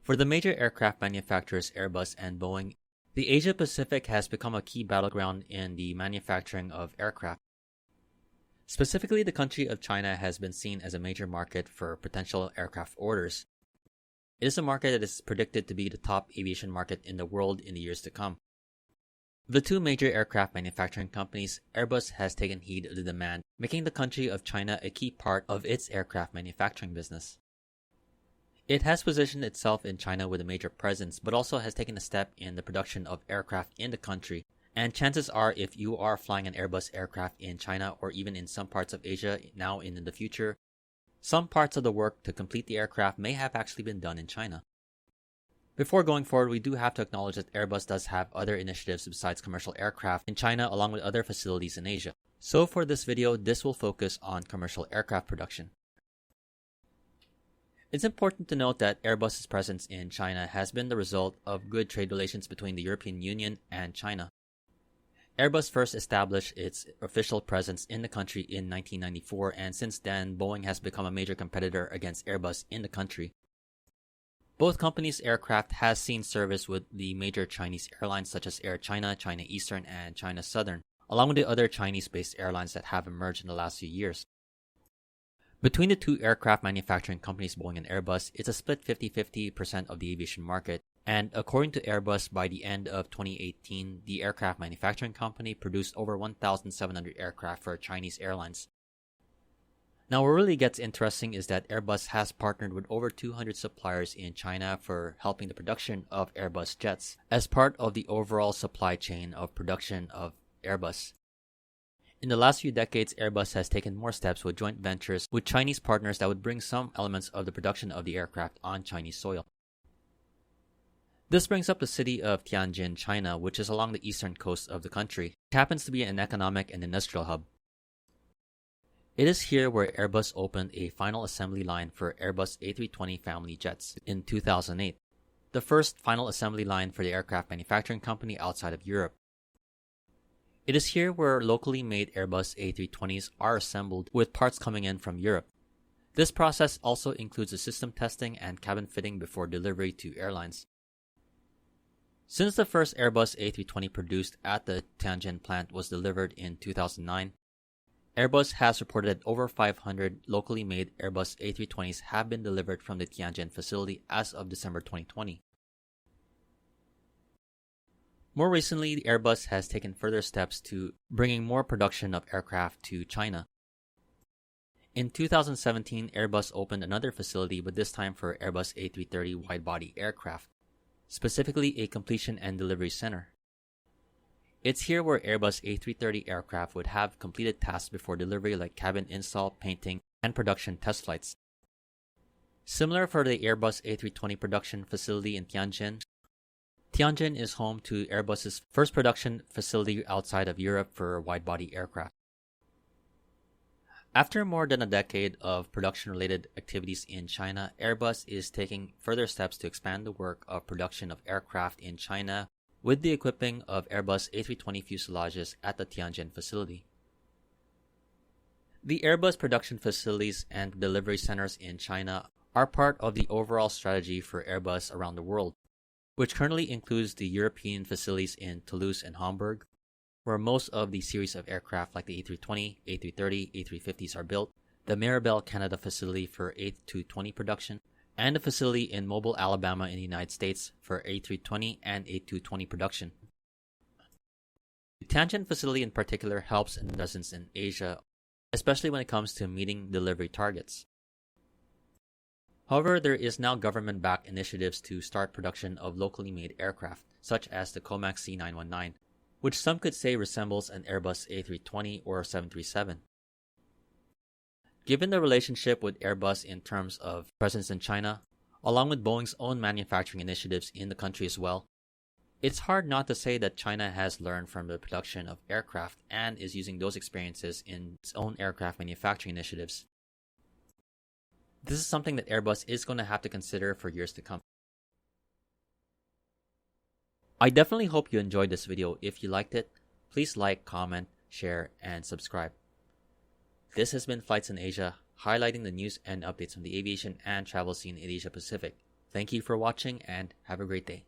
For the major aircraft manufacturers Airbus and Boeing, the Asia-Pacific has become a key battleground in the manufacturing of aircraft. Specifically, the country of China has been seen as a major market for potential aircraft orders. It is a market that is predicted to be the top aviation market in the world in the years to come. The two major aircraft manufacturing companies, Airbus has taken heed of the demand, making the country of China a key part of its aircraft manufacturing business. It has positioned itself in China with a major presence, but also has taken a step in the production of aircraft in the country. And chances are, if you are flying an Airbus aircraft in China or even in some parts of Asia now and in the future, some parts of the work to complete the aircraft may have actually been done in China. Before going forward, we do have to acknowledge that Airbus does have other initiatives besides commercial aircraft in China along with other facilities in Asia. So for this video, this will focus on commercial aircraft production. It's important to note that Airbus's presence in China has been the result of good trade relations between the European Union and China. Airbus first established its official presence in the country in 1994, and since then, Boeing has become a major competitor against Airbus in the country. Both companies' aircraft has seen service with the major Chinese airlines such as Air China, China Eastern, and China Southern, along with the other Chinese-based airlines that have emerged in the last few years. Between the two aircraft manufacturing companies, Boeing and Airbus, it's a split 50-50% of the aviation market, and according to Airbus, by the end of 2018, the aircraft manufacturing company produced over 1,700 aircraft for Chinese airlines. Now, what really gets interesting is that Airbus has partnered with over 200 suppliers in China for helping the production of Airbus jets as part of the overall supply chain of production of Airbus. In the last few decades, Airbus has taken more steps with joint ventures with Chinese partners that would bring some elements of the production of the aircraft on Chinese soil. This brings up the city of Tianjin, China, which is along the eastern coast of the country. It happens to be an economic and industrial hub. It is here where Airbus opened a final assembly line for Airbus A320 family jets in 2008, the first final assembly line for the aircraft manufacturing company outside of Europe. It is here where locally made Airbus A320s are assembled with parts coming in from Europe. This process also includes the system testing and cabin fitting before delivery to airlines. Since the first Airbus A320 produced at the Tianjin plant was delivered in 2009, Airbus has reported that over 500 locally made Airbus A320s have been delivered from the Tianjin facility as of December 2020. More recently, Airbus has taken further steps to bringing more production of aircraft to China. In 2017, Airbus opened another facility, but this time for Airbus A330 wide-body aircraft, specifically a completion and delivery center. It's here where Airbus A330 aircraft would have completed tasks before delivery like cabin install, painting, and production test flights. Similar for the Airbus A320 production facility in Tianjin, Tianjin is home to Airbus's first production facility outside of Europe for wide-body aircraft. After more than a decade of production-related activities in China, Airbus is taking further steps to expand the work of production of aircraft in China with the equipping of Airbus A320 fuselages at the Tianjin facility. The Airbus production facilities and delivery centers in China are part of the overall strategy for Airbus around the world, which currently includes the European facilities in Toulouse and Hamburg, where most of the series of aircraft like the A320, A330, A350s are built, the Mirabel, Canada facility for A220 production, and a facility in Mobile, Alabama in the United States for A320 and A220 production. The Tianjin facility in particular helps in dozens in Asia, especially when it comes to meeting delivery targets. However, there is now government-backed initiatives to start production of locally made aircraft, such as the Comac C919, which some could say resembles an Airbus A320 or 737. Given the relationship with Airbus in terms of presence in China, along with Boeing's own manufacturing initiatives in the country as well, it's hard not to say that China has learned from the production of aircraft and is using those experiences in its own aircraft manufacturing initiatives. This is something that Airbus is going to have to consider for years to come. I definitely hope you enjoyed this video. If you liked it, please like, comment, share, and subscribe. This has been Flights in Asia, highlighting the news and updates from the aviation and travel scene in Asia Pacific. Thank you for watching and have a great day.